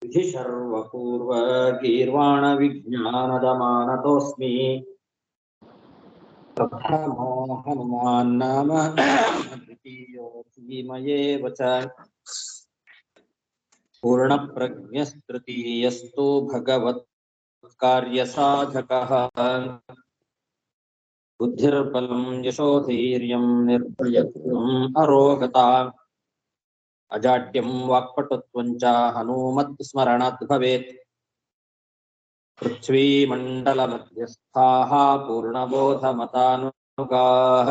विधि सर्वपूर्व गीर्वाण विज्ञानदमानतोऽस्मि प्रथमो हनुमान् नाम द्वितीयो धीमयेव च पूर्णप्रज्ञस्तृतीयस्तु भगवत्कार्यसाधकः बुद्धिर्बलं यशोधैर्यं निर्भयत्वम् अरोगता अजाड्यं वाक्पटुत्वं च हनूमत् स्मरणात् भवेत् पृथ्वीमण्डलमध्यस्थाः पूर्णबोधमतानुगाः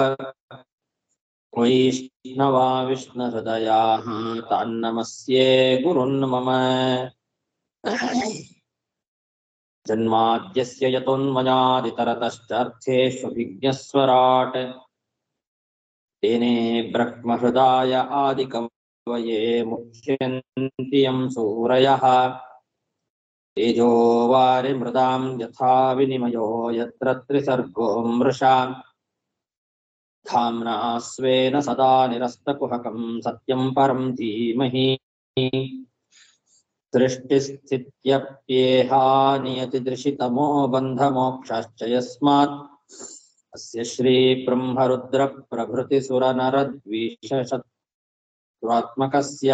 वैष्णवा विष्णुहृदयाः तान्नमस्ये गुरुन् मम जन्माद्यस्य यतोन्मयादितरतश्चार्थेष्वभिज्ञस्वराट् तेने ब्रह्महृदाय आदिकवये मुह्यन्ति यं सूरयः तेजो वारिमृदां यथा विनिमयो यत्र त्रिसर्गो मृषा धाम्ना स्वेन सदा निरस्तकुहकं सत्यं परं धीमहि सृष्टिस्थित्यप्येहा नियतिदृशितमो बन्धमोक्षाश्च यस्मात् अस्य श्रीब्रह्मरुद्रप्रभृतिसुरनरद्वीषशत्रुत्मकस्य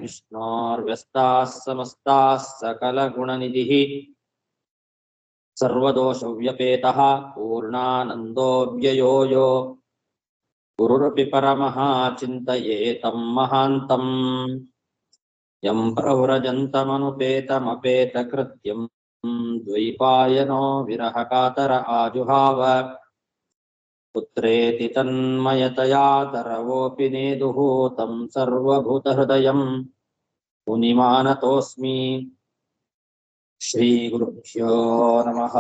विष्णोर्व्यस्ताः समस्ताः सकलगुणनिधिः सर्वदोषव्यपेतः पूर्णानन्दो यो गुरुरपि परमः चिन्तयेतं महान्तम् यं प्रव्रजन्तमनुपेतमपेतकृत्यं द्वैपायनो विरहकातर आजुहाव पुत्रेति तन्मयतया तरवोऽपि नेदुः तं सर्वभूतहृदयं मुनिमानतोऽस्मि श्रीगुरुभ्यो नमः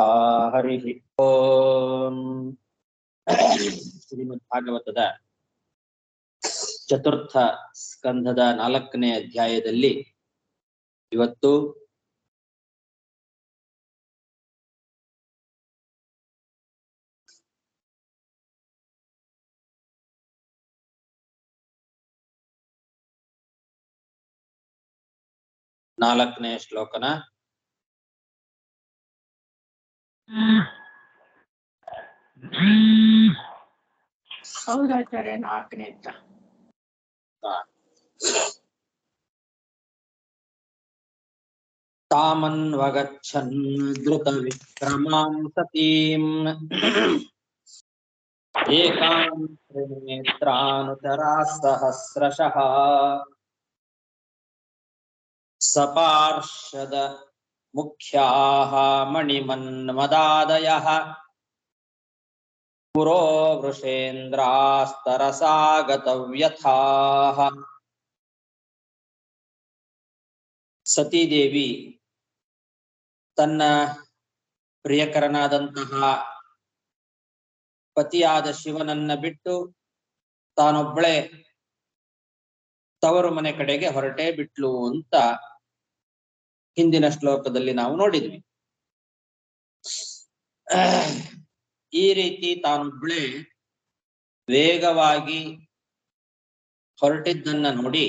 हरिः ओम् ಶ್ರೀಮದ್ಭಾಗವತದ ಚತುರ್ಥ ಸ್ಕಂಧದ 4ನೇ ಅಧ್ಯಾಯದಲ್ಲಿ ಇವತ್ತು ನಾಲ್ಕನೇ ಶ್ಲೋಕನ ಹೌದಾಚಾರ್ಯ 4ನೇ ತಾಮನ್ವಗಚ್ಚನ್ ದ್ರುತ ವಿಕ್ರಮಾಂ ಸತೀಂ ಏಕಾಂ ತ್ರಿನೇತ್ರಾನುಚರಾ ಸಹಸ್ರಶಃ ಸಪಾರ್ಷದ ಮುಖ್ಯಾಃ ಮಣಿಮನ್ಮದಾದಯಃ ಪುರೋ ವೃಷೇಂದ್ರಾಸ್ತರಸಾಗತವ್ಯಥಾಃ. ಸತೀದೇವಿ ತನ್ನ ಪ್ರಿಯಕರನಾದಂತಹ ಪತಿಯಾದ ಶಿವನನ್ನ ಬಿಟ್ಟು ತಾನೊಬ್ಬಳೆ ತವರು ಮನೆ ಕಡೆಗೆ ಹೊರಟೇ ಬಿಟ್ಲು ಅಂತ ಹಿಂದಿನ ಶ್ಲೋಕದಲ್ಲಿ ನಾವು ನೋಡಿದ್ವಿ. ಈ ರೀತಿ ತಾನೊಬ್ಬಳೆ ವೇಗವಾಗಿ ಹೊರಟಿದ್ದನ್ನ ನೋಡಿ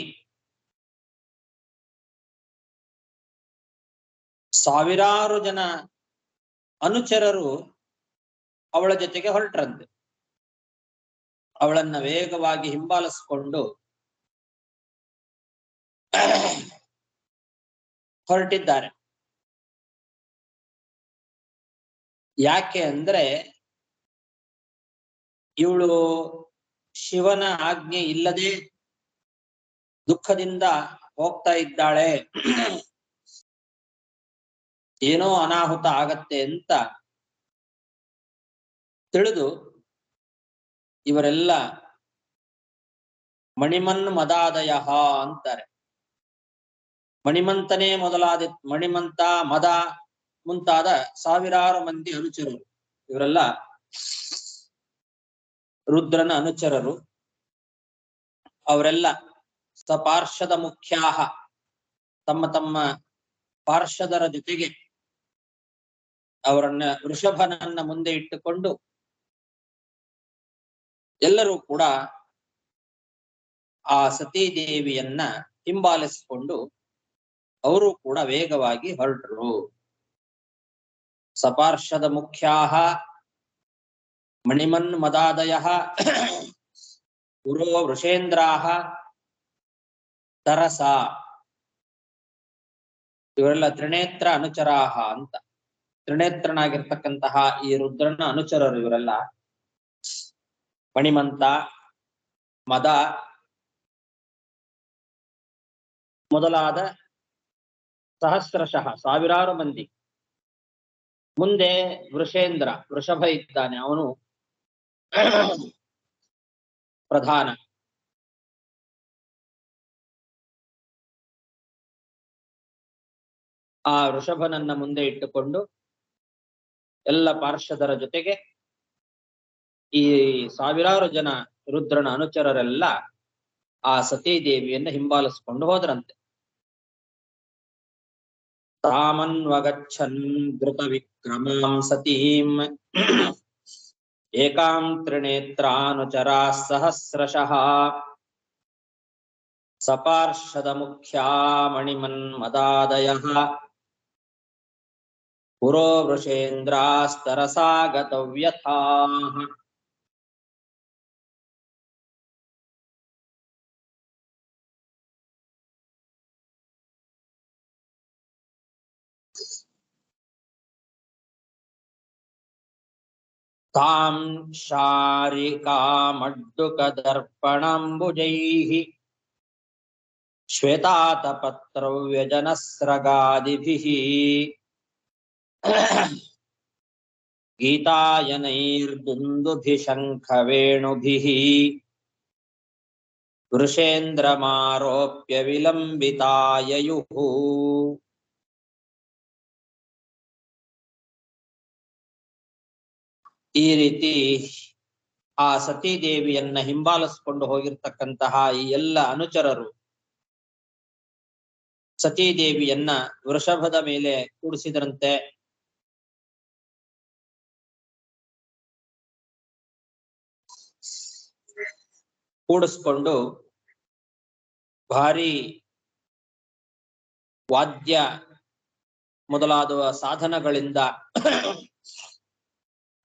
ಸಾವಿರಾರು ಜನ ಅನುಚರರು ಅವಳ ಜೊತೆಗೆ ಹೊರಟ್ರಂತೆ. ಅವಳನ್ನ ವೇಗವಾಗಿ ಹಿಂಬಾಲಿಸಿಕೊಂಡು ಹೊರಟಿದ್ದಾರೆ. ಯಾಕೆ ಅಂದ್ರೆ ಇವಳು ಶಿವನ ಆಜ್ಞೆ ಇಲ್ಲದೆ ದುಃಖದಿಂದ ಹೋಗ್ತಾ ಇದ್ದಾಳೆ, ಏನೋ ಅನಾಹುತ ಆಗತ್ತೆ ಅಂತ ತಿಳಿದು ಇವರೆಲ್ಲ ಮಣಿಮನ್ ಮದಾದಯ ಅಂತಾರೆ. ಮಣಿಮಂತನೇ ಮಣಿಮಂತ ಮದ ಮುಂತಾದ ಸಾವಿರಾರು ಮಂದಿ ಅನುಚರರು. ಇವರೆಲ್ಲ ರುದ್ರನ ಅನುಚರರು. ಅವರೆಲ್ಲ ಸಪಾರ್ಷದ ಮುಖ್ಯಾಹ, ತಮ್ಮ ತಮ್ಮ ಪಾರ್ಷದರ ಜೊತೆಗೆ ಅವರನ್ನ ವೃಷಭನನ್ನ ಮುಂದೆ ಇಟ್ಟುಕೊಂಡು ಎಲ್ಲರೂ ಕೂಡ ಆ ಸತೀದೇವಿಯನ್ನ ಹಿಂಬಾಲಿಸಿಕೊಂಡು ಅವರು ಕೂಡ ವೇಗವಾಗಿ ಹೊರಟರು. ಸಪಾರ್ಷದ ಮುಖ್ಯಾಹ ಮಣಿಮನ್ ಮದಾದಯಃ ಪುರೋ ವೃಷೇಂದ್ರಾಹ ತರಸ. ಇವರೆಲ್ಲ ತ್ರಿನೇತ್ರ ಅನುಚರಾಹ ಅಂತ. ತ್ರಿನೇತ್ರನಾಗಿರ್ತಕ್ಕಂತಹ ಈ ರುದ್ರನ ಅನುಚರರು ಇವರೆಲ್ಲ. ಮಣಿಮಂತ, ಮದ ಮೊದಲಾದ ಸಹಸ್ರಶಃ ಸಾವಿರಾರು ಮಂದಿ. ಮುಂದೆ ವೃಷೇಂದ್ರ, ವೃಷಭ ಇದ್ದಾನೆ, ಅವನು ಪ್ರಧಾನ. ಆ ವೃಷಭನನ್ನ ಮುಂದೆ ಇಟ್ಟುಕೊಂಡು ಎಲ್ಲ ಪಾರ್ಷದರ ಜೊತೆಗೆ ಈ ಸಾವಿರಾರು ಜನ ರುದ್ರನ ಅನುಚರರೆಲ್ಲ ಆ ಸತೀದೇವಿಯನ್ನು ಹಿಂಬಾಲಿಸಿಕೊಂಡು ಹೋದ್ರಂತೆ. ತಾಮನ್ವಗಚ್ಚನ್ ಧೃತ ವಿಕ್ರಮಾಂ ಸತೀಂ ಏಕಾಂ ತ್ರಿನೇತ್ರಾನುಚರಾ ಸಹಸ್ರಶಃ ಸಪಾರ್ಷದ ಮುಖ್ಯಾ ಮಣಿಮನ್ಮದಾದಯಃ ಪುರೋ ವೃಷೇಂದ್ರಾಸ್ತರಸಾ ಗತವ್ಯಥಾಃ. ತಾಂ ಶಾರಿಕಾಮಡ್ಡುಕದರ್ಪಣಾಂಬುಜೈಃ ಶ್ವೇತಾತಪತ್ರವ್ಯಜನಸ್ರಗಾದಿಭಿಃ ಗೀತಾಯನೈರ್ದುಂದುಭಿಶಂಖವೇಣುಭಿಃ ವೃಷೇಂದ್ರಮಾರೋಪ್ಯ ವಿಲಂಬಿತಾಯಯುಃ. ಈ ರೀತಿ ಆ ಸತೀದೇವಿಯನ್ನ ಹಿಂಬಾಲಿಸಿಕೊಂಡು ಹೋಗಿರ್ತಕ್ಕಂತಹ ಈ ಎಲ್ಲ ಅನುಚರರು ಸತೀದೇವಿಯನ್ನ ವೃಷಭದ ಮೇಲೆ ಕೂಡಿಸಿದ್ರಂತೆ. ಕೂಡಿಸ್ಕೊಂಡು ಭಾರಿ ವಾದ್ಯ ಮೊದಲಾದ ಸಾಧನಗಳಿಂದ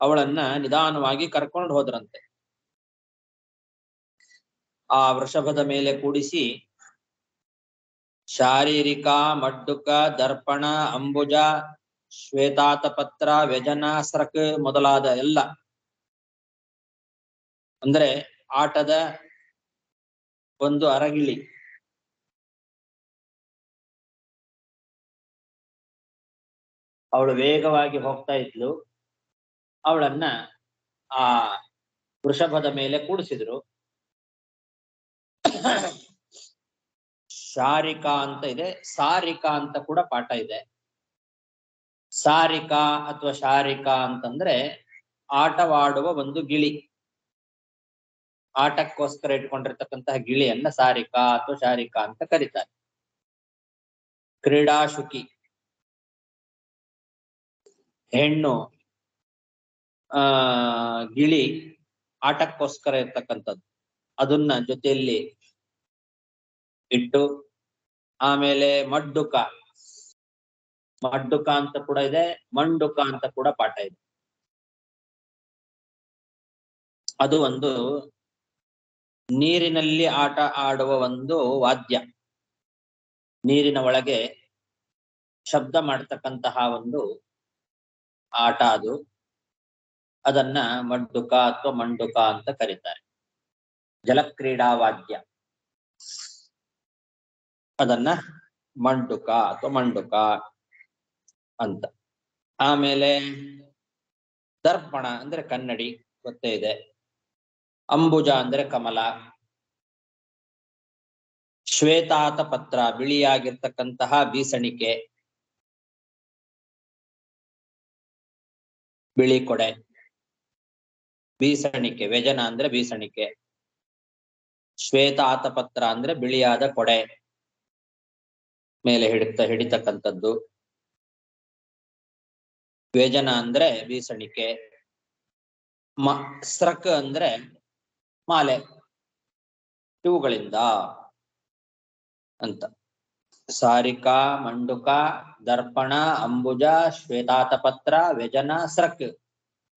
ಅವಳನ್ನ ನಿಧಾನವಾಗಿ ಕರ್ಕೊಂಡು ಹೋದ್ರಂತೆ. ಆ ವೃಷಭದ ಮೇಲೆ ಕೂಡಿಸಿ ಶಾರೀರಿಕ, ಮಡ್ಡುಕ, ದರ್ಪಣ, ಅಂಬುಜ, ಶ್ವೇತಾತಪತ್ರ, ವ್ಯಜನ, ಸ್ರಕ್ ಮೊದಲಾದ ಎಲ್ಲ ಅಂದ್ರೆ ಆಟದ ಒಂದು ಅರಗಿಳಿ, ಅವಳು ವೇಗವಾಗಿ ಹೋಗ್ತಾ ಇದ್ಲು. ಅವಳನ್ನ ಆ ವೃಷಭದ ಮೇಲೆ ಕೂಡಿಸಿದ್ರು. ಶಾರಿಕಾ ಅಂತ ಇದೆ, ಸಾರಿಕಾ ಅಂತ ಕೂಡ ಪಾಠ ಇದೆ. ಸಾರಿಕಾ ಅಥವಾ ಶಾರಿಕಾ ಅಂತಂದ್ರೆ ಆಟವಾಡುವ ಒಂದು ಗಿಳಿ, ಆಟಕ್ಕೋಸ್ಕರ ಇಟ್ಕೊಂಡಿರ್ತಕ್ಕಂತಹ ಗಿಳಿಯನ್ನ ಸಾರಿಕಾ ಅಥವಾ ಶಾರಿಕಾ ಅಂತ ಕರೀತಾರೆ. ಕ್ರೀಡಾಶುಕಿ ಹೆಣ್ಣು ಗಿಳಿ ಆಟಕ್ಕೋಸ್ಕರ ಇರ್ತಕ್ಕಂಥದ್ದು, ಅದನ್ನ ಜೊತೆಯಲ್ಲಿ ಇಟ್ಟು. ಆಮೇಲೆ ಮಡ್ಡುಕ, ಮಡ್ಡುಕ ಅಂತ ಕೂಡ ಇದೆ, ಮಂಡುಕ ಅಂತ ಕೂಡ ಪಾಠ ಇದೆ. ಅದು ಒಂದು ನೀರಿನಲ್ಲಿ ಆಟ ಆಡುವ ಒಂದು ವಾದ್ಯ, ನೀರಿನ ಒಳಗೆ ಶಬ್ದ ಮಾಡ್ತಕ್ಕಂತಹ ಒಂದು ಆಟ ಅದು. ಅದನ್ನ ಮಡ್ಡುಕ ಅಥವಾ ಮಂಡುಕ ಅಂತ ಕರೀತಾರೆ. ಜಲಕ್ರೀಡಾ ವಾದ್ಯ, ಅದನ್ನ ಮಂಡುಕ ಅಥವಾ ಮಂಡುಕ ಅಂತ. ಆಮೇಲೆ ದರ್ಪಣ ಅಂದ್ರೆ ಕನ್ನಡಿ, ಗೊತ್ತೇ ಇದೆ. ಅಂಬುಜ ಅಂದ್ರೆ ಕಮಲ. ಶ್ವೇತಾತ ಪತ್ರ ಬಿಳಿಯಾಗಿರ್ತಕ್ಕಂತಹ ಬೀಸಣಿಕೆ, ಬಿಳಿ ಕೊಡೆ. ಬೀಸಣಿಕೆ ವ್ಯಜನ ಅಂದ್ರೆ ಬೀಸಣಿಕೆ. ಶ್ವೇತಾತ ಪತ್ರ ಅಂದ್ರೆ ಬಿಳಿಯಾದ ಕೊಡೆ, ಮೇಲೆ ಹಿಡಿತಕ್ಕಂಥದ್ದು. ವ್ಯಜನ ಅಂದ್ರೆ ಬೀಸಣಿಕೆ. ಸ್ರಕ್ ಅಂದ್ರೆ ಮಾಲೆ, ಇವುಗಳಿಂದ ಅಂತ. ಸಾರಿಕಾ, ಮಂಡುಕ, ದರ್ಪಣ, ಅಂಬುಜ, ಶ್ವೇತಾತಪತ್ರ, ವ್ಯಜನ, ಸ್ರಕ್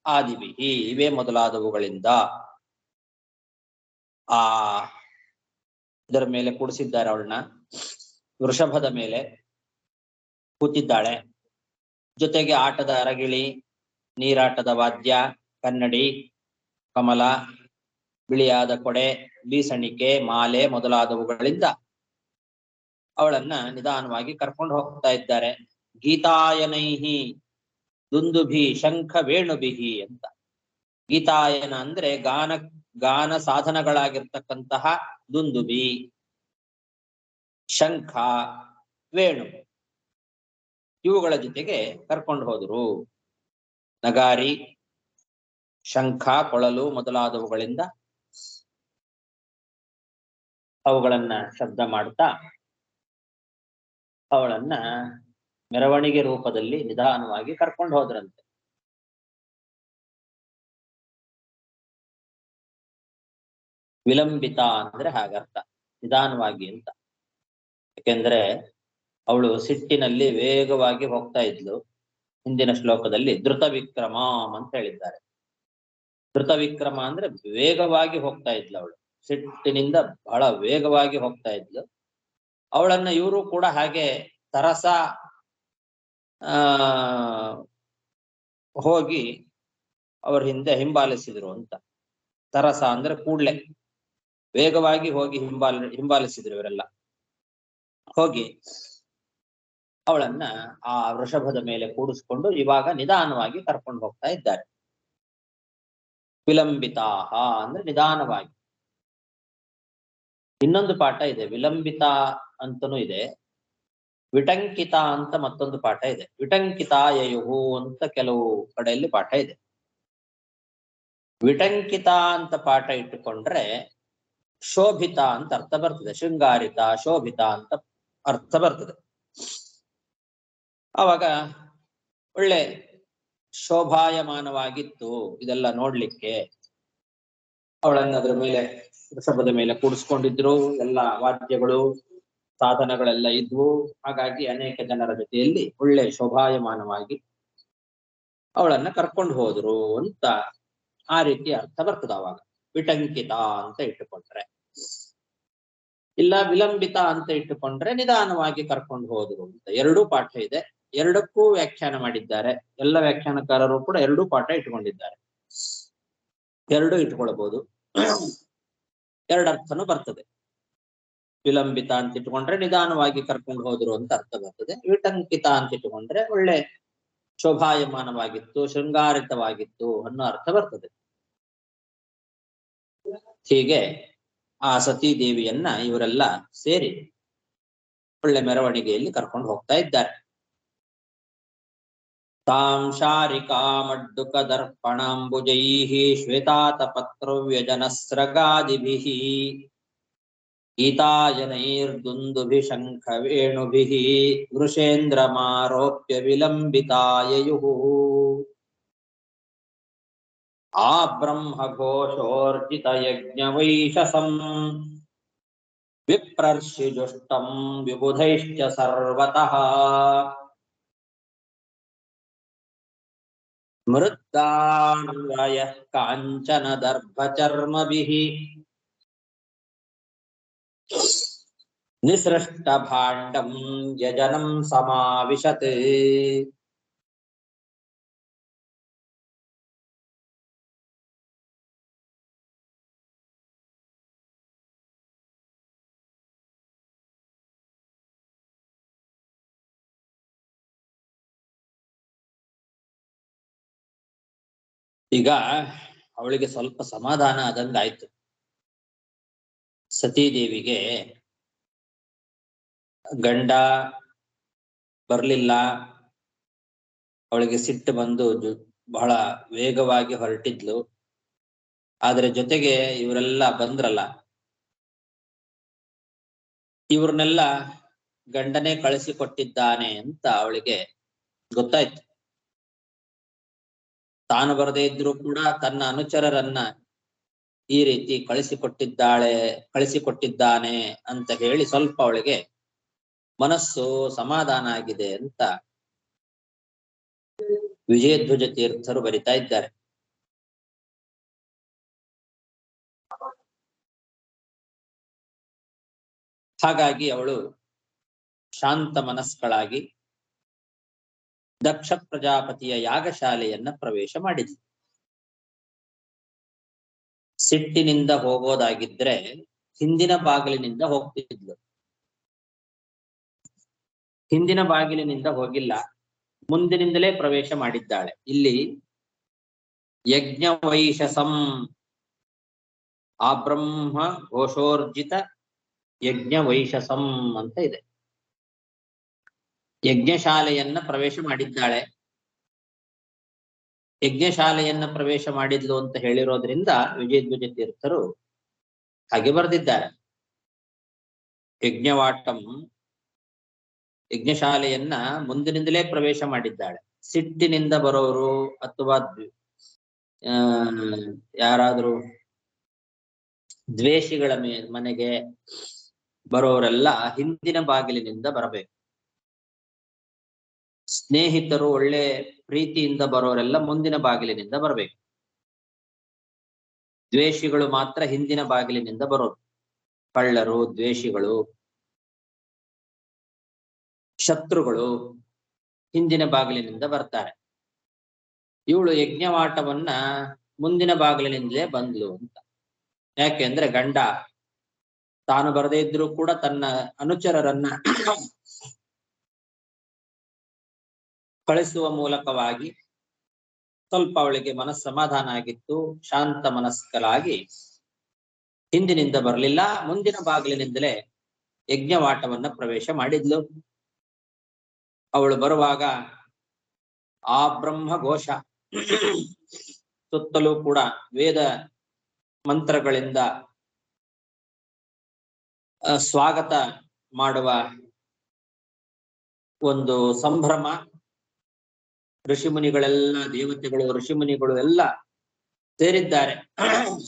ಆದಿಭಿ ಇವೇ ಮೊದಲಾದವುಗಳಿಂದ ಆ ಇದರ ಮೇಲೆ ಕೂಡಿಸಿದ್ದಾರೆ. ಅವಳನ್ನ ವೃಷಭದ ಮೇಲೆ ಕೂತಿದ್ದಾಳೆ. ಜೊತೆಗೆ ಆಟದ ಅರಗಿಳಿ, ನೀರಾಟದ ವಾದ್ಯ, ಕನ್ನಡಿ, ಕಮಲ, ಬಿಳಿಯಾದ ಕೊಡೆ, ಬೀಸಣಿಕೆ, ಮಾಲೆ ಮೊದಲಾದವುಗಳಿಂದ ಅವಳನ್ನ ನಿಧಾನವಾಗಿ ಕರ್ಕೊಂಡು ಹೋಗ್ತಾ ಇದ್ದಾರೆ. ಗೀತಾಯನೈಹಿ ದುಂದುಭಿ ಶಂಖ ವೇಣುಭಿಹಿ ಅಂತ. ಗೀತಾಯನ ಅಂದ್ರೆ ಗಾನ ಸಾಧನಗಳಾಗಿರ್ತಕ್ಕಂತಹ ದುಂದುಭಿ, ಶಂಖ, ವೇಣು ಇವುಗಳ ಜೊತೆಗೆ ಕರ್ಕೊಂಡು ಹೋದರು. ನಗಾರಿ, ಶಂಖ, ಕೊಳಲು ಮೊದಲಾದವುಗಳಿಂದ ಅವುಗಳನ್ನ ಶಬ್ದ ಮಾಡ್ತಾ ಅವಳನ್ನ ಮೆರವಣಿಗೆ ರೂಪದಲ್ಲಿ ನಿಧಾನವಾಗಿ ಕರ್ಕೊಂಡು ಹೋದ್ರಂತೆ. ವಿಲಂಬಿತ ಅಂದ್ರೆ ಹಾಗರ್ಥ, ನಿಧಾನವಾಗಿ ಅಂತ. ಯಾಕೆಂದ್ರೆ ಅವಳು ಸಿಟ್ಟಿನಲ್ಲಿ ವೇಗವಾಗಿ ಹೋಗ್ತಾ ಇದ್ಲು. ಹಿಂದಿನ ಶ್ಲೋಕದಲ್ಲಿ ಧೃತ ವಿಕ್ರಮಾಂ ಅಂತ ಹೇಳಿದ್ದಾರೆ. ಧೃತ ವಿಕ್ರಮ ಅಂದ್ರೆ ವೇಗವಾಗಿ ಹೋಗ್ತಾ ಇದ್ಲು ಅವಳು, ಸಿಟ್ಟಿನಿಂದ ಬಹಳ ವೇಗವಾಗಿ ಹೋಗ್ತಾ ಇದ್ಲು. ಅವಳನ್ನ ಇವರು ಕೂಡ ಹಾಗೆ ತರಸ ಹೋಗಿ ಅವ್ರ ಹಿಂದೆ ಹಿಂಬಾಲಿಸಿದ್ರು ಅಂತ. ತರಸ ಅಂದ್ರೆ ಕೂಡ್ಲೆ ವೇಗವಾಗಿ ಹೋಗಿ ಹಿಂಬಾಲಿಸಿದ್ರು ಇವರೆಲ್ಲ. ಹೋಗಿ ಅವಳನ್ನ ಆ ವೃಷಭದ ಮೇಲೆ ಕೂಡಿಸ್ಕೊಂಡು ಇವಾಗ ನಿಧಾನವಾಗಿ ಕರ್ಕೊಂಡು ಹೋಗ್ತಾ ಇದ್ದಾರೆ. ವಿಲಂಬಿತಾಹ ಅಂದ್ರೆ ನಿಧಾನವಾಗಿ. ಇನ್ನೊಂದು ಪಾಠ ಇದೆ, ವಿಲಂಬಿತ ಅಂತನೂ ಇದೆ, ವಿಟಂಕಿತ ಅಂತ ಮತ್ತೊಂದು ಪಾಠ ಇದೆ. ವಿಟಂಕಿತ ಯಯುಹು ಅಂತ ಕೆಲವು ಕಡೆಯಲ್ಲಿ ಪಾಠ ಇದೆ. ವಿಟಂಕಿತ ಅಂತ ಪಾಠ ಇಟ್ಟುಕೊಂಡ್ರೆ ಶೋಭಿತ ಅಂತ ಅರ್ಥ ಬರ್ತದೆ. ಶೃಂಗಾರಿತ, ಶೋಭಿತ ಅಂತ ಅರ್ಥ ಬರ್ತದೆ. ಆವಾಗ ಒಳ್ಳೆ ಶೋಭಾಯಮಾನವಾಗಿತ್ತು ಇದೆಲ್ಲ ನೋಡ್ಲಿಕ್ಕೆ. ಅವಳನ್ನ ಅದ್ರ ಮೇಲೆ ವೃಷಭದ ಮೇಲೆ ಕೂಡಿಸ್ಕೊಂಡಿದ್ರು. ಎಲ್ಲ ವಾದ್ಯಗಳು, ಸಾಧನಗಳೆಲ್ಲ ಇದ್ವು. ಹಾಗಾಗಿ ಅನೇಕ ಜನರ ಜೊತೆಯಲ್ಲಿ ಒಳ್ಳೆ ಶೋಭಾಯಮಾನವಾಗಿ ಅವಳನ್ನ ಕರ್ಕೊಂಡು ಹೋದ್ರು ಅಂತ ಆ ರೀತಿ ಅರ್ಥ ಬರ್ತದ. ಅವಾಗ ವಿಟಂಕಿತ ಅಂತ ಇಟ್ಟುಕೊಂಡ್ರೆ, ಇಲ್ಲ ವಿಲಂಬಿತ ಅಂತ ಇಟ್ಟುಕೊಂಡ್ರೆ ನಿಧಾನವಾಗಿ ಕರ್ಕೊಂಡು ಹೋದ್ರು ಅಂತ. ಎರಡೂ ಪಾಠ ಇದೆ, ಎರಡಕ್ಕೂ ವ್ಯಾಖ್ಯಾನ ಮಾಡಿದ್ದಾರೆ. ಎಲ್ಲ ವ್ಯಾಖ್ಯಾನಕಾರರು ಕೂಡ ಎರಡೂ ಪಾಠ ಇಟ್ಟುಕೊಂಡಿದ್ದಾರೆ. ಎರಡೂ ಇಟ್ಕೊಳ್ಬಹುದು, ಎರಡರ್ಥನೂ ಬರ್ತದೆ. ವಿಲಂಬಿತ ಅಂತ ಇಟ್ಟುಕೊಂಡ್ರೆ ನಿಧಾನವಾಗಿ ಕರ್ಕೊಂಡು ಹೋದ್ರು ಅಂತ ಅರ್ಥ ಬರ್ತದೆ. ವಿಟಂಕಿತ ಅಂತ ಇಟ್ಟುಕೊಂಡ್ರೆ ಒಳ್ಳೆ ಶೋಭಾಯಮಾನವಾಗಿತ್ತು, ಶೃಂಗಾರಿತವಾಗಿತ್ತು ಅನ್ನೋ ಅರ್ಥ ಬರ್ತದೆ. ಹೀಗೆ ಆ ಸತೀ ದೇವಿಯನ್ನ ಇವರೆಲ್ಲ ಸೇರಿ ಒಳ್ಳೆ ಮೆರವಣಿಗೆಯಲ್ಲಿ ಕರ್ಕೊಂಡು ಹೋಗ್ತಾ ಇದ್ದಾರೆ. ತಾಂ ಶಾರಿಕಾ ಮಡ್ಡುಕ ದರ್ಪಣಾಂಬುಜೈಃ ಶ್ವೇತಾತಪತ್ರವ್ಯಜನಸ್ರಗಾದಿಭಿಃ ಗೀತಾಯನೈರ್ದುಂದುಭಿ ಶಂಖ ವೇಣುಭಿಃ ವೃಷೇಂದ್ರಮಾರೋಪ್ಯ ವಿಲಂಬಿತಾಯಯುಃ ಆ ಬ್ರಹ್ಮಘೋಷೋರ್ಜಿತ ಯಜ್ಞವೈಶಸಂ ವಿಪ್ರರ್ಷಿ ಜುಷ್ಟಂ ವಿಬುಧೈಶ್ಚ ಸರ್ವತಃ ಮೃದ್ದಾನ್ವಯಃ ಕಾಂಚನ ದರ್ಭಚರ್ಮಭಿಃ ನಿಸೃಷ್ಟ ಭಾಂಡಂ ಯಜನಂ ಸಮಾವಿಶತ್. ಈಗ ಅವಳಿಗೆ ಸ್ವಲ್ಪ ಸಮಾಧಾನ ಆದಂಗಾಯ್ತು. ಸತೀದೇವಿಗೆ ಗಂಡ ಬರ್ಲಿಲ್ಲ, ಅವಳಿಗೆ ಸಿಟ್ಟು ಬಂದು ಬಹಳ ವೇಗವಾಗಿ ಹೊರಟಿದ್ಲು. ಆದ್ರೆ ಜೊತೆಗೆ ಇವರೆಲ್ಲ ಬಂದ್ರಲ್ಲ, ಇವ್ರನ್ನೆಲ್ಲ ಗಂಡನೇ ಕಳಿಸಿಕೊಟ್ಟಿದ್ದಾನೆ ಅಂತ ಅವಳಿಗೆ ಗೊತ್ತಾಯ್ತು. ತಾನು ಬರದೇ ಇದ್ರೂ ಕೂಡ ತನ್ನ ಅನುಚರರನ್ನ ಈ ರೀತಿ ಕಳಿಸಿಕೊಟ್ಟಿದ್ದಾನೆ ಅಂತ ಹೇಳಿ ಸ್ವಲ್ಪ ಅವಳಿಗೆ ಮನಸ್ಸು ಸಮಾಧಾನ ಆಗಿದೆ ಅಂತ ವಿಜಯಧ್ವಜ ತೀರ್ಥರು ಬರಿತಾ ಇದ್ದಾರೆ. ಹಾಗಾಗಿ ಅವಳು ಶಾಂತ ಮನಸ್ಕಳಾಗಿ ದಕ್ಷ ಪ್ರಜಾಪತಿಯ ಯಾಗಶಾಲೆಯನ್ನ ಪ್ರವೇಶ ಮಾಡಿದ್ಲು. ಸಿಟ್ಟಿನಿಂದ ಹೋಗೋದಾಗಿದ್ರೆ ಹಿಂದಿನ ಬಾಗಿಲಿನಿಂದ ಹೋಗ್ತಿದ್ಲು. ಹಿಂದಿನ ಬಾಗಿಲಿನಿಂದ ಹೋಗಿಲ್ಲ, ಮುಂದಿನಿಂದಲೇ ಪ್ರವೇಶ ಮಾಡಿದ್ದಾಳೆ. ಇಲ್ಲಿ ಯಜ್ಞ ವೈಶಸಂ ಆಬ್ರಹ್ಮ ಘೋಷೋರ್ಜಿತ ಯಜ್ಞ ವೈಶಸಂ ಅಂತ ಇದೆ. ಯಜ್ಞಶಾಲೆಯನ್ನ ಪ್ರವೇಶ ಮಾಡಿದ್ದಾಳೆ. ಯಜ್ಞಶಾಲೆಯನ್ನ ಪ್ರವೇಶ ಮಾಡಿದ್ಲು ಅಂತ ಹೇಳಿರೋದ್ರಿಂದ ವಿಜಯಧ್ವಜ ತೀರ್ಥರು ಹಾಗೆ ಬರೆದಿದ್ದಾರೆ. ಯಜ್ಞವಾಟಂ ಯಜ್ಞಶಾಲೆಯನ್ನ ಮುಂದಿನಿಂದಲೇ ಪ್ರವೇಶ ಮಾಡಿದ್ದಾಳೆ. ಸಿಟ್ಟಿನಿಂದ ಬರೋರು ಅಥವಾ ಯಾರಾದ್ರೂ ದ್ವೇಷಿಗಳ ಮನೆಗೆ ಬರೋರೆಲ್ಲ ಹಿಂದಿನ ಬಾಗಿಲಿನಿಂದ ಬರಬೇಕು. ಸ್ನೇಹಿತರು ಒಳ್ಳೆ ಪ್ರೀತಿಯಿಂದ ಬರೋರೆಲ್ಲ ಮುಂದಿನ ಬಾಗಿಲಿನಿಂದ ಬರಬೇಕು. ದ್ವೇಷಿಗಳು ಮಾತ್ರ ಹಿಂದಿನ ಬಾಗಿಲಿನಿಂದ ಬರೋದು. ಕಳ್ಳರು, ದ್ವೇಷಿಗಳು, ಶತ್ರುಗಳು ಹಿಂದಿನ ಬಾಗಿಲಿನಿಂದ ಬರ್ತಾರೆ. ಇವಳು ಯಜ್ಞವಾಟವನ್ನ ಮುಂದಿನ ಬಾಗಿಲಿನಿಂದಲೇ ಬಂದ್ಲು ಅಂತ. ಯಾಕೆಂದ್ರೆ ಗಂಡ ತಾನು ಬರದೇ ಇದ್ರೂ ಕೂಡ ತನ್ನ ಅನುಚರರನ್ನ ಕಳಿಸುವ ಮೂಲಕವಾಗಿ ಸ್ವಲ್ಪ ಅವಳಿಗೆ ಮನಸ್ಸಮಾಧಾನ ಆಗಿತ್ತು. ಶಾಂತ ಮನಸ್ಕರಾಗಿ ಹಿಂದಿನಿಂದ ಬರಲಿಲ್ಲ, ಮುಂದಿನ ಬಾಗಿಲಿನಿಂದಲೇ ಯಜ್ಞವಾಟವನ್ನ ಪ್ರವೇಶ ಮಾಡಿದ್ಲು. ಅವಳು ಬರುವಾಗ ಆ ಬ್ರಹ್ಮ ಘೋಷ, ಸುತ್ತಲೂ ಕೂಡ ವೇದ ಮಂತ್ರಗಳಿಂದ ಸ್ವಾಗತ ಮಾಡುವ ಒಂದು ಸಂಭ್ರಮ. ಋಷಿಮುನಿಗಳೆಲ್ಲ, ದೇವತೆಗಳು, ಋಷಿಮುನಿಗಳು ಎಲ್ಲ ಸೇರಿದ್ದಾರೆ.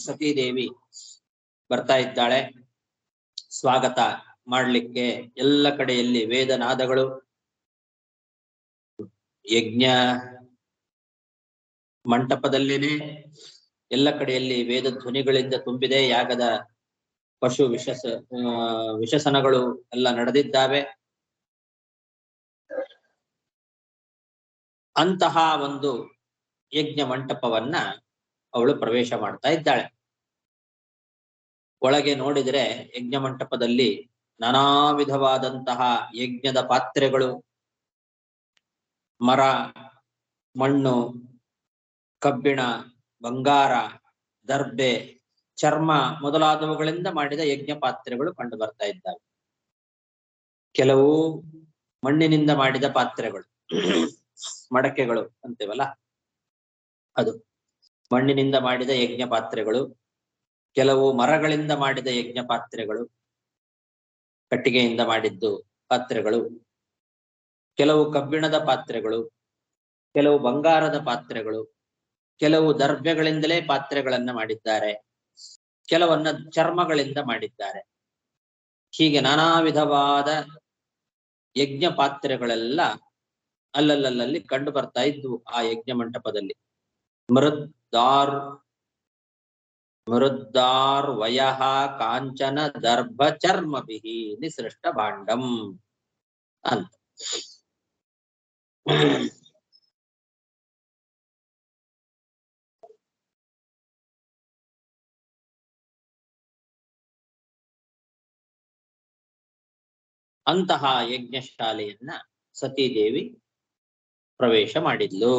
ಸತೀದೇವಿ ಬರ್ತಾ ಇದ್ದಾಳೆ ಸ್ವಾಗತ ಮಾಡ್ಲಿಕ್ಕೆ. ಎಲ್ಲ ಕಡೆಯಲ್ಲಿ ವೇದನಾದಗಳು, ಯಜ್ಞ ಮಂಟಪದಲ್ಲೇನೆ ಎಲ್ಲ ಕಡೆಯಲ್ಲಿ ವೇದ ಧ್ವನಿಗಳಿಂದ ತುಂಬಿದೆ. ಯಾಗದ ಪಶು ವಿಶಸನಗಳು ಎಲ್ಲ ನಡೆದಿದ್ದಾವೆ. ಅಂತಹ ಒಂದು ಯಜ್ಞ ಮಂಟಪವನ್ನ ಅವಳು ಪ್ರವೇಶ ಮಾಡ್ತಾ ಇದ್ದಾಳೆ. ಒಳಗೆ ನೋಡಿದರೆ ಯಜ್ಞ ಮಂಟಪದಲ್ಲಿ ನಾನಾ ವಿಧವಾದಂತಹ ಯಜ್ಞದ ಪಾತ್ರೆಗಳು, ಮರ, ಮಣ್ಣು, ಕಬ್ಬಿಣ, ಬಂಗಾರ, ದರ್ಬೆ, ಚರ್ಮ ಮೊದಲಾದವುಗಳಿಂದ ಮಾಡಿದ ಯಜ್ಞ ಪಾತ್ರೆಗಳು ಕಂಡು ಬರ್ತಾ ಇದ್ದಾವೆ. ಕೆಲವು ಮಣ್ಣಿನಿಂದ ಮಾಡಿದ ಪಾತ್ರೆಗಳು, ಮಡಕೆಗಳು ಅಂತೇವಲ್ಲ ಅದು, ಮಣ್ಣಿನಿಂದ ಮಾಡಿದ ಯಜ್ಞ ಪಾತ್ರೆಗಳು. ಕೆಲವು ಮರಗಳಿಂದ ಮಾಡಿದ ಯಜ್ಞ ಪಾತ್ರೆಗಳು, ಕಟ್ಟಿಗೆಯಿಂದ ಮಾಡಿದ್ದು ಪಾತ್ರೆಗಳು. ಕೆಲವು ಕಬ್ಬಿಣದ ಪಾತ್ರೆಗಳು, ಕೆಲವು ಬಂಗಾರದ ಪಾತ್ರೆಗಳು, ಕೆಲವು ದರ್ಭೆಗಳಿಂದಲೇ ಪಾತ್ರೆಗಳನ್ನ ಮಾಡಿದ್ದಾರೆ, ಕೆಲವನ್ನ ಚರ್ಮಗಳಿಂದ ಮಾಡಿದ್ದಾರೆ. ಹೀಗೆ ನಾನಾ ವಿಧವಾದ ಯಜ್ಞ ಪಾತ್ರೆಗಳೆಲ್ಲ ಅಲ್ಲಲ್ಲಿ ಕಂಡು ಬರ್ತಾ ಇದ್ವು ಆ ಯಜ್ಞ ಮಂಟಪದಲ್ಲಿ. ಮೃದ್ದಾರ್ ವಯಃ ಕಾಂಚನ ದರ್ಭ ಚರ್ಮಭಿಹಿ ನಿಸೃಷ್ಟ ಭಾಂಡಂ ಅಂತ. ಅಂತಹ ಯಜ್ಞಶಾಲೆಯನ್ನ ಸತೀದೇವಿ ಪ್ರವೇಶ ಮಾಡಿದ್ಲು.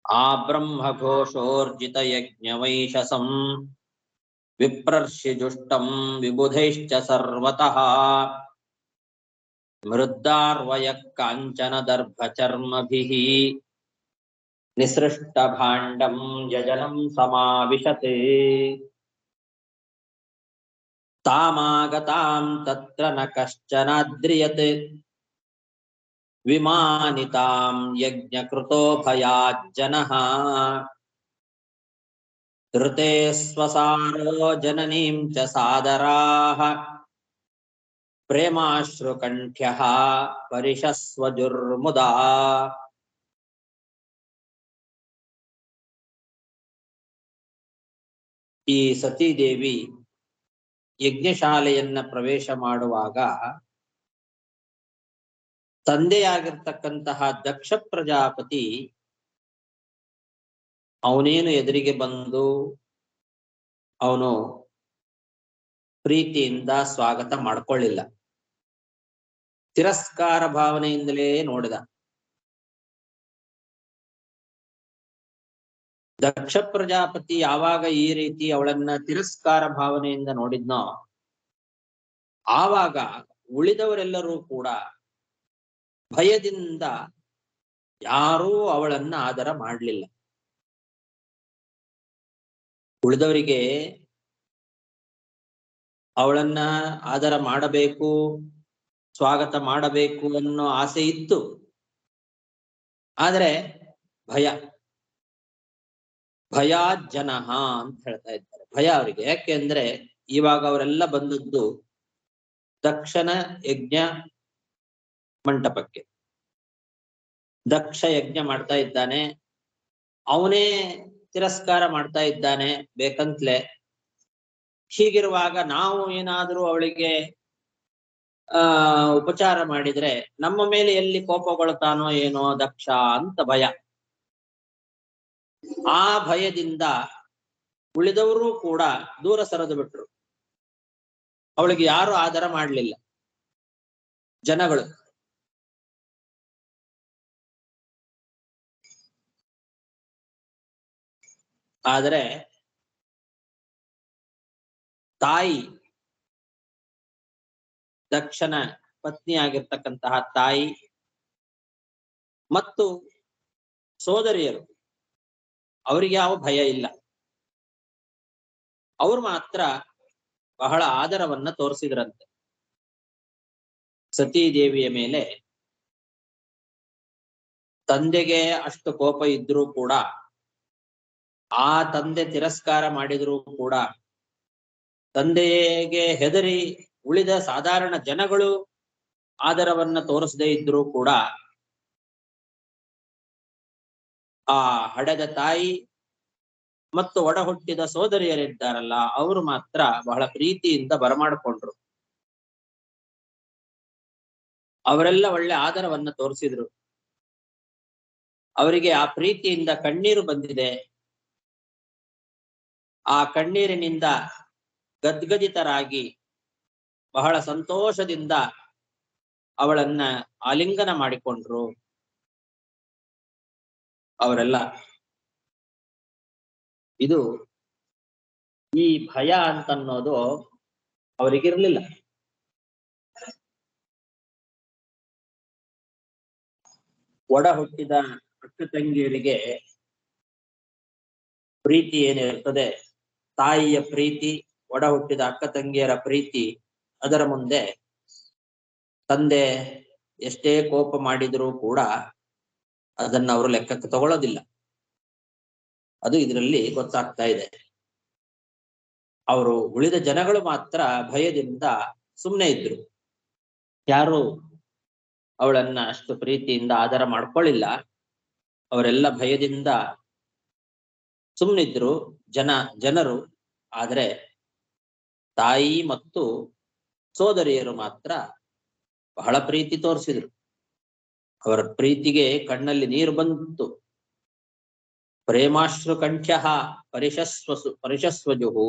ಆ ಬ್ರಹ್ಮ ಘೋಷೋರ್ಜಿತ ಯಜ್ಞ ವೈಶಸಂ ವಿಪ್ರರ್ಷಿ ಜುಷ್ಟಂ ವಿಬುಧೈಶ್ಚ ಸರ್ವತಃ ಮೃದ್ದಾರ್ವಯ ಕಾಂಚನ ದರ್ಭ ಚರ್ಮಭಿಃ ನಿಸೃಷ್ಟ ಭಾಂಡಂ ಯಜನಂ ಸಮಾವಿಶತೆ ತಾಮಾಗತಾಂ ತತ್ರ ನ ಕಶ್ಚನಾದ್ರಿಯತೆ ವಿಮಾನಿತಾಂ ಯಜ್ಞಕೃತೋ ಭಯಾಜ್ಜನಃ ಋತೆ ಸ್ವಸಾರೋ ಜನನೀಂ ಚ ಸಾದರಾಃ ಪ್ರೇಮಾಶ್ರುಕಂಠ್ಯಃ ಪರಿಷಸ್ವಜುರ್ಮುದಾ. ಈ ಸತೀದೇವಿ ಯಜ್ಞಶಾಲೆಯನ್ನ ಪ್ರವೇಶ ಮಾಡುವಾಗ ತಂದೆಯಾಗಿರ್ತಕ್ಕಂತಹ ದಕ್ಷ ಪ್ರಜಾಪತಿ ಅವನೇನು ಎದುರಿಗೆ ಬಂದು ಅವನು ಪ್ರೀತಿಯಿಂದ ಸ್ವಾಗತ ಮಾಡ್ಕೊಳ್ಳಿಲ್ಲ, ತಿರಸ್ಕಾರ ಭಾವನೆಯಿಂದಲೇ ನೋಡಿದ. ದಕ್ಷ ಪ್ರಜಾಪತಿ ಯಾವಾಗ ಈ ರೀತಿ ಅವಳನ್ನ ತಿರಸ್ಕಾರ ಭಾವನೆಯಿಂದ ನೋಡಿದ್ನೋ ಆವಾಗ ಉಳಿದವರೆಲ್ಲರೂ ಕೂಡ ಭಯದಿಂದ ಯಾರೂ ಅವಳನ್ನ ಆದರ ಮಾಡಲಿಲ್ಲ. ಉಳಿದವರಿಗೆ ಅವಳನ್ನ ಆದರ ಮಾಡಬೇಕು, ಸ್ವಾಗತ ಮಾಡಬೇಕು ಅನ್ನೋ ಆಸೆ ಇತ್ತು, ಆದ್ರೆ ಭಯಾಜ್ಜನಃ ಅಂತ ಹೇಳ್ತಾ ಇದ್ದಾರೆ. ಭಯ ಅವರಿಗೆ. ಯಾಕೆಂದ್ರೆ ಇವಾಗ ಅವರೆಲ್ಲ ಬಂದದ್ದು ದಕ್ಷನ ಯಜ್ಞ ಮಂಟಪಕ್ಕೆ. ದಕ್ಷ ಯಜ್ಞ ಮಾಡ್ತಾ ಇದ್ದಾನೆ, ಅವನೇ ತಿರಸ್ಕಾರ ಮಾಡ್ತಾ ಇದ್ದಾನೆ ಬೇಕಂತಲೇ. ಹೀಗಿರುವಾಗ ನಾವು ಏನಾದರೂ ಅವಳಿಗೆ ಉಪಚಾರ ಮಾಡಿದ್ರೆ ನಮ್ಮ ಮೇಲೆ ಎಲ್ಲಿ ಕೋಪಗೊಳ್ತಾನೋ ಏನೋ ದಕ್ಷ ಅಂತ ಭಯ. ಆ ಭಯದಿಂದ ಉಳಿದವರು ಕೂಡ ದೂರ ಸರಿದು ಬಿಟ್ರು. ಅವಳಿಗೆ ಯಾರು ಆದರ ಮಾಡಲಿಲ್ಲ, ಜನಗಳು. ಆದರೆ ತಾಯಿ, ದಕ್ಷನ ಪತ್ನಿಯಾಗಿರ್ತಕ್ಕಂತಹ ತಾಯಿ ಮತ್ತು ಸೋದರಿಯರು, ಅವರಿಗೆ ಯಾವ ಭಯ ಇಲ್ಲ. ಅವರು ಮಾತ್ರ ಬಹಳ ಆದರವನ್ನ ತೋರಿಸಿದ್ರಂತೆ. ಸತೀದೇವಿಯ ಮೇಲೆ ತಂದೆಗೆ ಅಷ್ಟು ಕೋಪ ಇದ್ರೂ ಕೂಡ, ಆ ತಂದೆ ತಿರಸ್ಕಾರ ಮಾಡಿದ್ರೂ ಕೂಡ, ತಂದೆಗೆ ಹೆದರಿ ಉಳಿದ ಸಾಧಾರಣ ಜನಗಳು ಆದರವನ್ನ ತೋರಿಸದೇ ಇದ್ರೂ ಕೂಡ, ಆ ಹಡೆದ ತಾಯಿ ಮತ್ತು ಒಡ ಹುಟ್ಟಿದ ಸೋದರಿಯರಿದ್ದಾರಲ್ಲ ಅವರು ಮಾತ್ರ ಬಹಳ ಪ್ರೀತಿಯಿಂದ ಬರಮಾಡಿಕೊಂಡ್ರು. ಅವರೆಲ್ಲ ಒಳ್ಳೆ ಆದರವನ್ನ ತೋರಿಸಿದ್ರು. ಅವರಿಗೆ ಆ ಪ್ರೀತಿಯಿಂದ ಕಣ್ಣೀರು ಬಂದಿದೆ. ಆ ಕಣ್ಣೀರಿನಿಂದ ಗದ್ಗದಿತರಾಗಿ ಬಹಳ ಸಂತೋಷದಿಂದ ಅವಳನ್ನ ಆಲಿಂಗನ ಮಾಡಿಕೊಂಡ್ರು ಅವರೆಲ್ಲ. ಇದು ಈ ಭಯ ಅಂತನ್ನೋದು ಅವರಿಗಿರ್ಲಿಲ್ಲ. ಒಡ ಹುಟ್ಟಿದ ಅಕ್ಕ ತಂಗಿಯರಿಗೆ ಪ್ರೀತಿ ಏನಿರ್ತದೆ, ತಾಯಿಯ ಪ್ರೀತಿ, ಒಡ ಹುಟ್ಟಿದ ಅಕ್ಕ ತಂಗಿಯರ ಪ್ರೀತಿ, ಅದರ ಮುಂದೆ ತಂದೆ ಎಷ್ಟೇ ಕೋಪ ಮಾಡಿದರೂ ಕೂಡ ಅದನ್ನ ಅವರು ಲೆಕ್ಕಕ್ಕೆ ತಗೊಳ್ಳೋದಿಲ್ಲ. ಅದು ಇದರಲ್ಲಿ ಗೊತ್ತಾಗ್ತಾ ಇದೆ. ಅವರು ಉಳಿದ ಜನಗಳು ಮಾತ್ರ ಭಯದಿಂದ ಸುಮ್ಮನೆ ಇದ್ರು. ಯಾರು ಅವಳನ್ನ ಅಷ್ಟು ಪ್ರೀತಿಯಿಂದ ಆದರ ಮಾಡ್ಕೊಳ್ಳಿಲ್ಲ. ಅವರೆಲ್ಲ ಭಯದಿಂದ ಸುಮ್ಮನಿದ್ರು ಜನರು. ಆದರೆ ತಾಯಿ ಮತ್ತು ಸೋದರಿಯರು ಮಾತ್ರ ಬಹಳ ಪ್ರೀತಿ ತೋರಿಸಿದ್ರು. ಅವರ ಪ್ರೀತಿಗೆ ಕಣ್ಣಲ್ಲಿ ನೀರು ಬಂತು. ಪ್ರೇಮಾಶ್ರು ಕಂಠ್ಯ ಪರಿಷಸ್ವಜುಹು.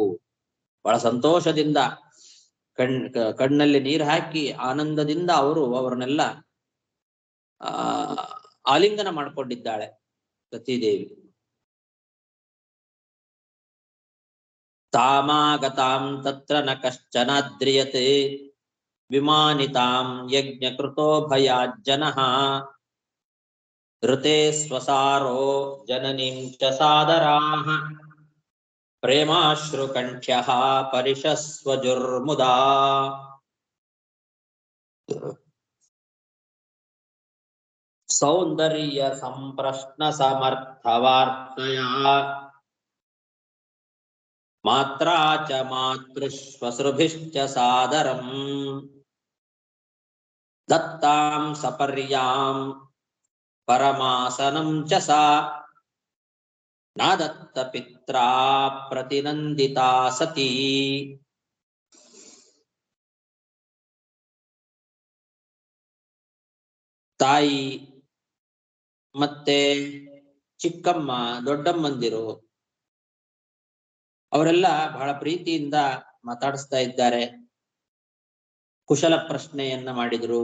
ಬಹಳ ಸಂತೋಷದಿಂದ ಕಣ್ಣಲ್ಲಿ ನೀರು ಹಾಕಿ ಆನಂದದಿಂದ ಅವರನ್ನೆಲ್ಲ ಆಲಿಂಗನ ಮಾಡಿಕೊಂಡಿದ್ದಾಳೆ ಸತೀದೇವಿ. ತಾಮಾಗತಾಂ ತತ್ರ ನ ಕಶ್ಚನಾದ್ರಿಯತೆ ವಿಮಾನಿತಾಂ ಯಜ್ಞಕೃತೋ ಭಯಾಜ್ಜನಃ ಋತೆ ಸ್ವಸಾರೋ ಜನನೀಂ ಚ ಸಾದರಾಃ ಪ್ರೇಮಾಶ್ರುಕಂಠ್ಯಃ ಪರಿಷಸ್ವಜುರ್ಮುದಾ. ಸೌಂದರ್ಯ ಸಂಪ್ರಶ್ನ ಸಮರ್ಥವಾರ್ತಯ ಮಾತ್ರಾ ಚ ಮಾತೃಶ್ವಸೃಭಿಶ್ಚ ಸಾದರಂ ದತ್ತಾಂ ಸಪರ್ಯಾಂ ಪರಮಾಸನಂ ಚ ಸಾ ನ ದತ್ತ ಪಿತ್ರಾ ಪ್ರತಿನಂದಿತಾ ಸತಿ. ತಾಯಿ ಮತ್ತೆ ಚಿಕ್ಕಮ್ಮ ದೊಡ್ಡಮ್ಮಂದಿರು ಅವರೆಲ್ಲ ಬಹಳ ಪ್ರೀತಿಯಿಂದ ಮಾತಾಡಿಸ್ತಾ ಇದ್ದಾರೆ. ಕುಶಲ ಪ್ರಶ್ನೆಯನ್ನ ಮಾಡಿದ್ರು,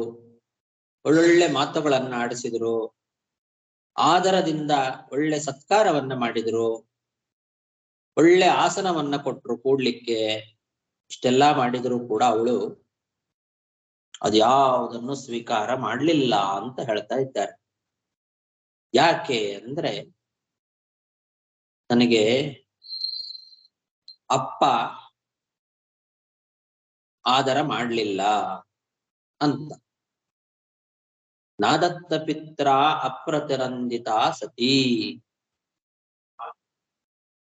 ಒಳ್ಳೊಳ್ಳೆ ಮಾತುಗಳನ್ನ ಆಡಿಸಿದ್ರು, ಆದರದಿಂದ ಒಳ್ಳೆ ಸತ್ಕಾರವನ್ನ ಮಾಡಿದ್ರು, ಒಳ್ಳೆ ಆಸನವನ್ನ ಕೊಟ್ರು ಕೂಡ್ಲಿಕ್ಕೆ. ಇಷ್ಟೆಲ್ಲಾ ಮಾಡಿದ್ರು ಕೂಡ ಅವಳು ಅದ್ಯಾವುದನ್ನು ಸ್ವೀಕಾರ ಮಾಡಲಿಲ್ಲ ಅಂತ ಹೇಳ್ತಾ ಇದ್ದಾರೆ. ಯಾಕೆ ಅಂದ್ರೆ ನನಗೆ ಅಪ್ಪ ಆದರ ಮಾಡಲಿಲ್ಲ ಅಂತ. ನಾದತ್ತ ಪಿತ್ರ ಅಪ್ರತಿನಂದಿತ ಸತಿ.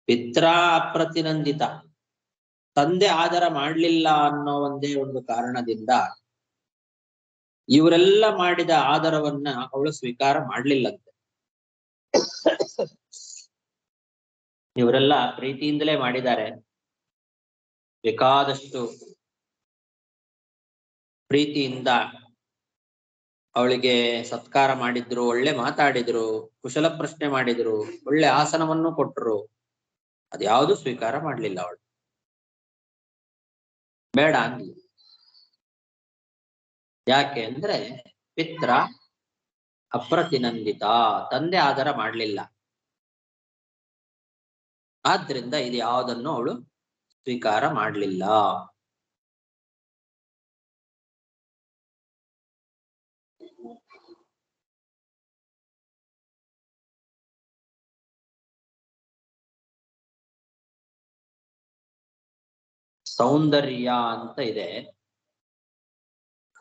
ಪಿತ್ರ ಅಪ್ರತಿನಂದಿತ, ತಂದೆ ಆದರ ಮಾಡಲಿಲ್ಲ ಅನ್ನೋ ಒಂದೇ ಒಂದು ಕಾರಣದಿಂದ ಇವರೆಲ್ಲ ಮಾಡಿದ ಆದರವನ್ನ ಅವಳು ಸ್ವೀಕಾರ ಮಾಡಲಿಲ್ಲಂತೆ. ಇವರೆಲ್ಲ ಪ್ರೀತಿಯಿಂದಲೇ ಮಾಡಿದ್ದಾರೆ, ಬೇಕಾದಷ್ಟು ಪ್ರೀತಿಯಿಂದ ಅವಳಿಗೆ ಸತ್ಕಾರ ಮಾಡಿದ್ರು, ಒಳ್ಳೆ ಮಾತಾಡಿದ್ರು, ಕುಶಲ ಪ್ರಶ್ನೆ ಮಾಡಿದ್ರು, ಒಳ್ಳೆ ಆಸನವನ್ನು ಕೊಟ್ಟರು. ಅದ್ಯಾವುದು ಸ್ವೀಕಾರ ಮಾಡಲಿಲ್ಲ ಅವಳು, ಬೇಡ ಅಂದ್ಲು. ಯಾಕೆ ಅಂದ್ರೆ ಪಿತ್ರ ಅಪ್ರತಿನಂದಿತ, ತಂದೆ ಆದರ ಮಾಡಲಿಲ್ಲ, ಆದ್ರಿಂದ ಇದು ಯಾವುದನ್ನು ಅವಳು ಸ್ವೀಕಾರ ಮಾಡಲಿಲ್ಲ. ಸೌಂದರ್ಯ ಅಂತ ಇದೆ,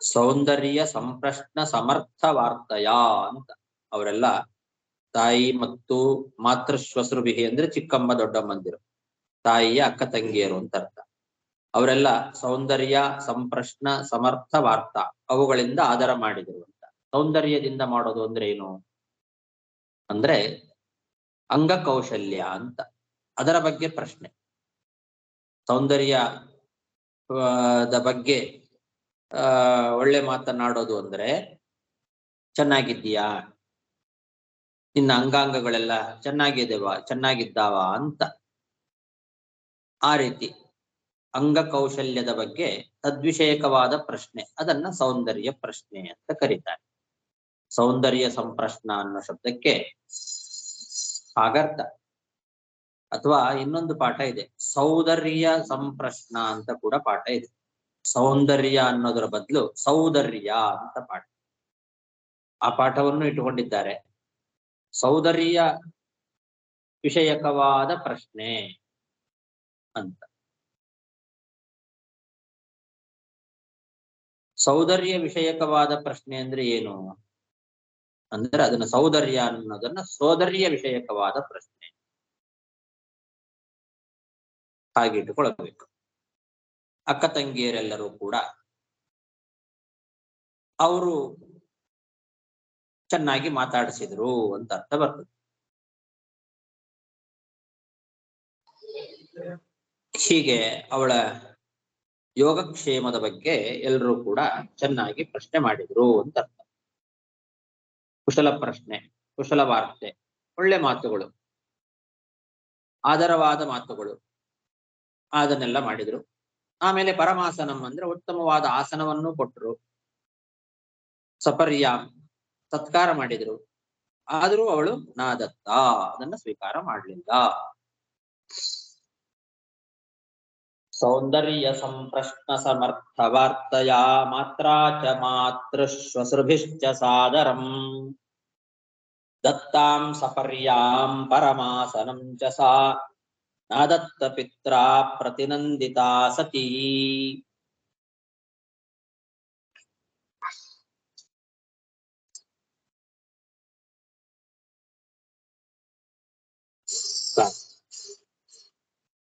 ಸೌಂದರ್ಯ ಸಂಪ್ರಶ್ನ ಸಮರ್ಥ ವಾರ್ತಯ ಅಂತ. ಅವರೆಲ್ಲ ತಾಯಿ ಮತ್ತು ಮಾತೃಶ್ವಸೃಭಿಹಿ ಅಂದ್ರೆ ಚಿಕ್ಕಮ್ಮ ದೊಡ್ಡಮ್ಮಂದಿರು, ತಾಯಿಯ ಅಕ್ಕ ತಂಗಿಯರು ಅಂತ ಅರ್ಥ. ಅವರೆಲ್ಲ ಸೌಂದರ್ಯ ಸಂಪ್ರಶ್ನ ಸಮರ್ಥ ವಾರ್ತ ಅವುಗಳಿಂದ ಆದರ ಮಾಡಿದರು ಅಂತ. ಸೌಂದರ್ಯದಿಂದ ಮಾಡೋದು ಅಂದ್ರೆ ಏನು ಅಂದ್ರೆ ಅಂಗಕೌಶಲ್ಯ ಅಂತ, ಅದರ ಬಗ್ಗೆ ಪ್ರಶ್ನೆ. ಸೌಂದರ್ಯ ಬಗ್ಗೆ ಒಳ್ಳೆ ಮಾತನಾಡೋದು ಅಂದ್ರೆ ಚೆನ್ನಾಗಿದ್ದೀಯಾ, ನಿನ್ನ ಅಂಗಾಂಗಗಳೆಲ್ಲ ಚೆನ್ನಾಗಿದ್ದಾವ ಅಂತ. ಆ ರೀತಿ ಅಂಗಕೌಶಲ್ಯದ ಬಗ್ಗೆ ತದ್ವಿಷಯಕವಾದ ಪ್ರಶ್ನೆ, ಅದನ್ನ ಸೌಂದರ್ಯ ಪ್ರಶ್ನೆ ಅಂತ ಕರೀತಾರೆ. ಸೌಂದರ್ಯ ಸಂಪ್ರಶ್ನ ಅನ್ನೋ ಶಬ್ದಕ್ಕೆ ಹಾಗರ್ಥ. ಅಥವಾ ಇನ್ನೊಂದು ಪಾಠ ಇದೆ, ಸೌಂದರ್ಯ ಸಂಪ್ರಶ್ನ ಅಂತ ಕೂಡ ಪಾಠ ಇದೆ. ಸೌಂದರ್ಯ ಅನ್ನೋದರ ಬದಲು ಸೌಂದರ್ಯ ಅಂತ ಪಾಠ, ಆ ಪಾಠವನ್ನು ಇಟ್ಟುಕೊಂಡಿದ್ದಾರೆ. ಸೌಂದರ್ಯ ವಿಷಯಕವಾದ ಪ್ರಶ್ನೆ ಅಂತ. ಸೌಂದರ್ಯ ವಿಷಯಕವಾದ ಪ್ರಶ್ನೆ ಅಂದ್ರೆ ಏನು ಅಂದ್ರೆ ಅದನ್ನ ಸೌಂದರ್ಯ ಅನ್ನೋದನ್ನ ಸೋದರ್ಯ ವಿಷಯಕವಾದ ಪ್ರಶ್ನೆ ಹಾಗೆ ಇಟ್ಟುಕೊಳ್ಳಬೇಕು. ಅಕ್ಕ ತಂಗಿಯರೆಲ್ಲರೂ ಕೂಡ ಅವರು ಚೆನ್ನಾಗಿ ಮಾತಾಡಿಸಿದ್ರು ಅಂತ ಅರ್ಥ ಬರ್ತದೆ. ಹೀಗೆ ಅವಳ ಯೋಗಕ್ಷೇಮದ ಬಗ್ಗೆ ಎಲ್ಲರೂ ಕೂಡ ಚೆನ್ನಾಗಿ ಪ್ರಶ್ನೆ ಮಾಡಿದ್ರು ಅಂತ ಅರ್ಥ. ಕುಶಲ ಪ್ರಶ್ನೆ, ಕುಶಲ ವಾರ್ತೆ, ಒಳ್ಳೆ ಮಾತುಗಳು, ಆದರವಾದ ಮಾತುಗಳು, ಅದನ್ನೆಲ್ಲ ಮಾಡಿದ್ರು. ಆಮೇಲೆ ಪರಮಾಸನಂ ಅಂದ್ರೆ ಉತ್ತಮವಾದ ಆಸನವನ್ನು ಕೊಟ್ಟರು. ಸಪರ್ಯಾಂ ಸತ್ಕಾರ ಮಾಡಿದ್ರು. ಆದರೂ ಅವಳು ನಾದತ್ತ, ಅದನ್ನ ಸ್ವೀಕಾರ ಮಾಡಲಿಲ್ಲ. ಸೌಂದರ್ಯ ಸಂಪ್ರಶ್ನ ಸಮರ್ಥ ವಾರ್ತಯ ಮಾತ್ರಾ ಚ ಮಾತೃಶ್ವಸೃಭಿಶ್ಚ ಸಾದರಂ ದತ್ತಾಂ ಸಪರ್ಯಾಂ ಪರಮಾಸನಂ ಚ ಸಾ ನಾದತ್ತ ಪಿತ್ರಾ ಪ್ರತಿನಂದಿತಾ ಸತಿ.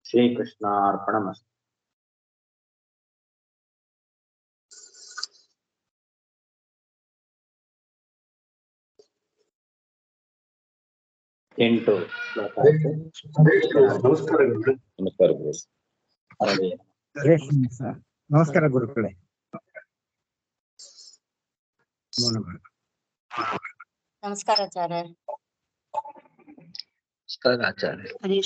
ಶ್ರೀಕೃಷ್ಣಾರ್ಪಣಮಸ್ತು. 8 ಶ್ಲೋಕ ಆಯ್ತು. ನಮಸ್ಕಾರ ಗುರುಗಳೇ. ನಮಸ್ಕಾರ ಗುರು. ಹರೇ ನಮಸ್ಕಾರ ಗುರುಗಳೇ. ನಮಸ್ಕಾರ ಆಚಾರ್ಯ. ನಮಸ್ಕಾರ ಆಚಾರ್ಯ. ಹರೀಶ್